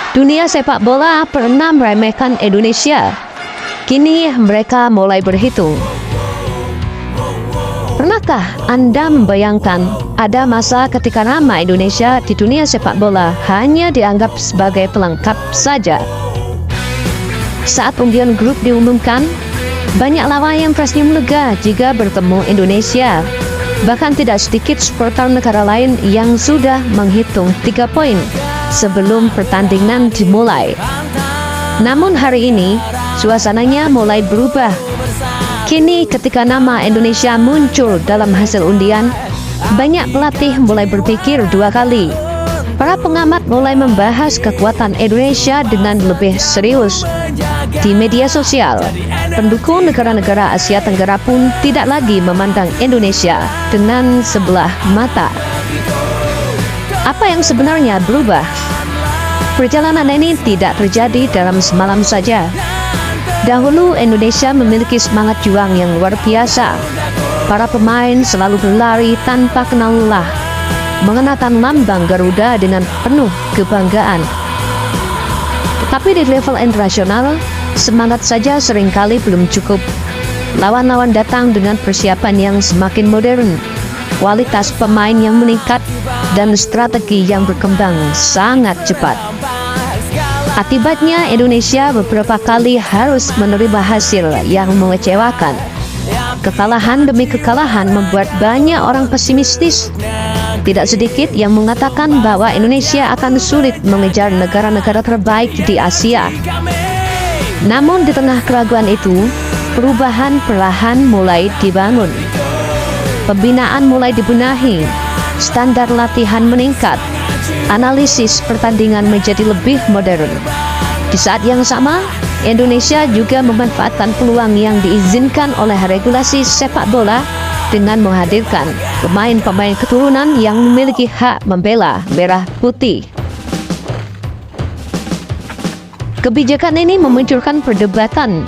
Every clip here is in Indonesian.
Dunia sepak bola pernah meremehkan Indonesia. Kini mereka mulai berhitung. Pernahkah Anda membayangkan ada masa ketika nama Indonesia di dunia sepak bola hanya dianggap sebagai pelengkap saja? Saat undian grup diumumkan, banyak lawan yang tersenyum lega jika bertemu Indonesia. Bahkan tidak sedikit supporter negara lain yang sudah menghitung 3 poin sebelum pertandingan dimulai. Namun hari ini, suasananya mulai berubah. Kini ketika nama Indonesia muncul dalam hasil undian, banyak pelatih mulai berpikir 2 kali. Para pengamat mulai membahas kekuatan Indonesia dengan lebih serius. Di media sosial, pendukung negara-negara Asia Tenggara pun tidak lagi memandang Indonesia dengan sebelah mata. Apa yang sebenarnya berubah? Perjalanan ini tidak terjadi dalam semalam saja. Dahulu Indonesia memiliki semangat juang yang luar biasa. Para pemain selalu berlari tanpa kenal lelah, mengenakan lambang Garuda dengan penuh kebanggaan. Tetapi di level internasional, semangat saja seringkali belum cukup. Lawan-lawan datang dengan persiapan yang semakin modern, kualitas pemain yang meningkat, dan strategi yang berkembang sangat cepat. Akibatnya Indonesia beberapa kali harus menerima hasil yang mengecewakan. Kekalahan demi kekalahan membuat banyak orang pesimistis. Tidak sedikit yang mengatakan bahwa Indonesia akan sulit mengejar negara-negara terbaik di Asia. Namun di tengah keraguan itu, perubahan perlahan mulai dibangun. Pembinaan mulai dibenahi, standar latihan meningkat, analisis pertandingan menjadi lebih modern. Di saat yang sama, Indonesia juga memanfaatkan peluang yang diizinkan oleh regulasi sepak bola dengan menghadirkan pemain-pemain keturunan yang memiliki hak membela merah putih. Kebijakan ini memunculkan perdebatan.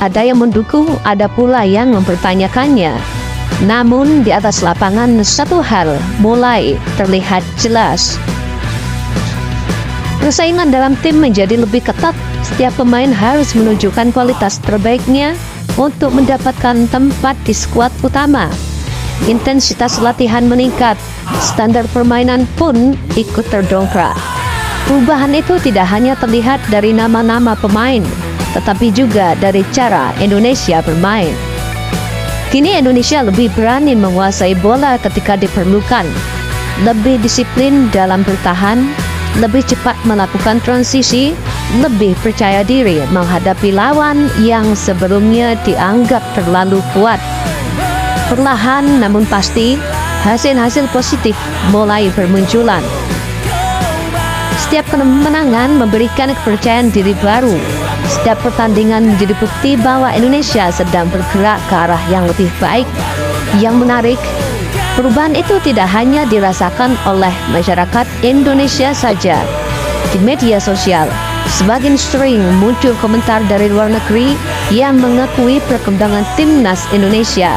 Ada yang mendukung, ada pula yang mempertanyakannya. Namun di atas lapangan satu hal mulai terlihat jelas. Persaingan dalam tim menjadi lebih ketat. Setiap pemain harus menunjukkan kualitas terbaiknya untuk mendapatkan tempat di skuad utama. Intensitas latihan meningkat, standar permainan pun ikut terdongkrak. Perubahan itu tidak hanya terlihat dari nama-nama pemain, tetapi juga dari cara Indonesia bermain. Kini Indonesia lebih berani menguasai bola ketika diperlukan, lebih disiplin dalam bertahan, lebih cepat melakukan transisi, lebih percaya diri menghadapi lawan yang sebelumnya dianggap terlalu kuat. Perlahan namun pasti, hasil-hasil positif mulai bermunculan. Setiap kemenangan memberikan kepercayaan diri baru. Setiap pertandingan menjadi bukti bahwa Indonesia sedang bergerak ke arah yang lebih baik. Yang menarik, perubahan itu tidak hanya dirasakan oleh masyarakat Indonesia saja. Di media sosial, sebagian sering muncul komentar dari luar negeri yang mengakui perkembangan timnas Indonesia.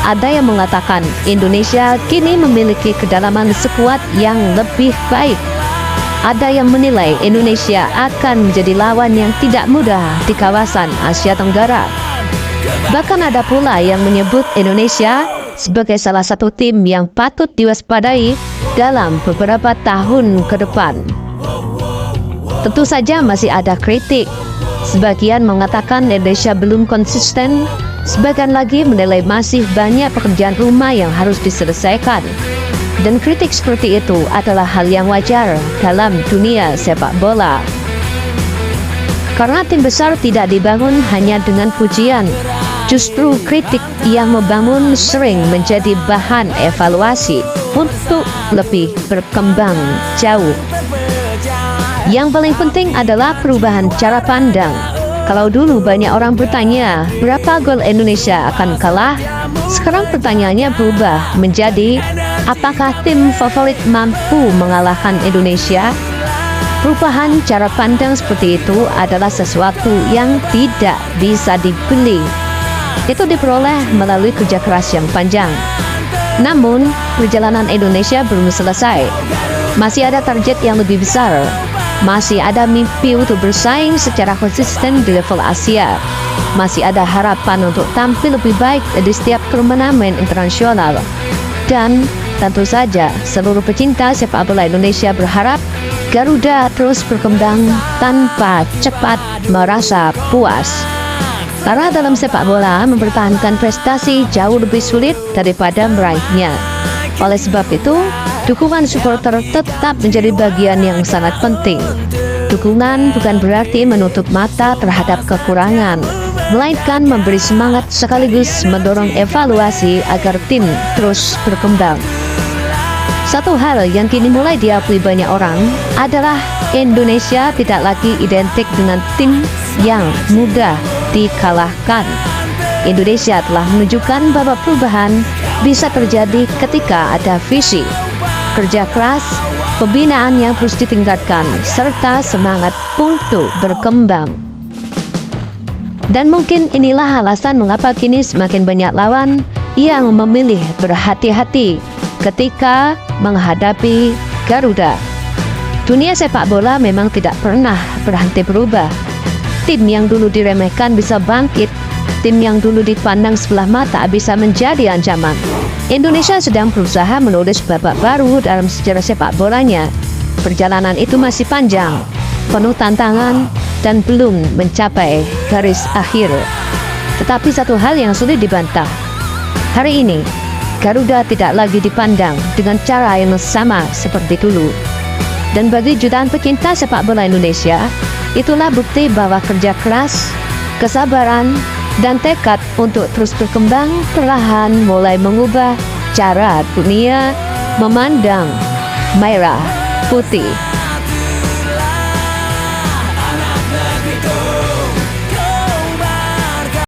Ada yang mengatakan Indonesia kini memiliki kedalaman skuad yang lebih baik. Ada yang menilai Indonesia akan menjadi lawan yang tidak mudah di kawasan Asia Tenggara. Bahkan ada pula yang menyebut Indonesia sebagai salah satu tim yang patut diwaspadai dalam beberapa tahun ke depan. Tentu saja masih ada kritik. Sebagian mengatakan Indonesia belum konsisten, sebagian lagi menilai masih banyak pekerjaan rumah yang harus diselesaikan. Dan kritik seperti itu adalah hal yang wajar dalam dunia sepak bola. Karena tim besar tidak dibangun hanya dengan pujian. Justru kritik yang membangun sering menjadi bahan evaluasi untuk lebih berkembang jauh. Yang paling penting adalah perubahan cara pandang. Kalau dulu banyak orang bertanya, berapa gol Indonesia akan kalah? Sekarang pertanyaannya berubah menjadi, apakah tim favorit mampu mengalahkan Indonesia? Perubahan cara pandang seperti itu adalah sesuatu yang tidak bisa dibeli. Itu diperoleh melalui kerja keras yang panjang. Namun, perjalanan Indonesia belum selesai. Masih ada target yang lebih besar. Masih ada mimpi untuk bersaing secara konsisten di level Asia. Masih ada harapan untuk tampil lebih baik di setiap turnamen internasional. Dan tentu saja seluruh pecinta sepak bola Indonesia berharap Garuda terus berkembang tanpa cepat merasa puas. Karena dalam sepak bola mempertahankan prestasi jauh lebih sulit daripada meraihnya. Oleh sebab itu, dukungan supporter tetap menjadi bagian yang sangat penting. Dukungan bukan berarti menutup mata terhadap kekurangan, melainkan memberi semangat sekaligus mendorong evaluasi agar tim terus berkembang. Satu hal yang kini mulai diakui banyak orang adalah Indonesia tidak lagi identik dengan tim yang mudah dikalahkan. Indonesia telah menunjukkan bahwa perubahan bisa terjadi ketika ada visi, kerja keras, pembinaan yang terus ditingkatkan, serta semangat untuk berkembang. Dan mungkin inilah alasan mengapa kini semakin banyak lawan yang memilih berhati-hati ketika menghadapi Garuda. Dunia sepak bola memang tidak pernah berhenti berubah. Tim yang dulu diremehkan bisa bangkit. Tim yang dulu dipandang sebelah mata bisa menjadi ancaman. Indonesia sedang berusaha menulis babak baru dalam sejarah sepak bolanya. Perjalanan itu masih panjang, penuh tantangan, dan belum mencapai garis akhir. Tetapi satu hal yang sulit dibantah. Hari ini, Garuda tidak lagi dipandang dengan cara yang sama seperti dulu. Dan bagi jutaan pecinta sepak bola Indonesia, itulah bukti bahwa kerja keras, kesabaran, dan tekad untuk terus berkembang perlahan mulai mengubah cara dunia memandang merah putih.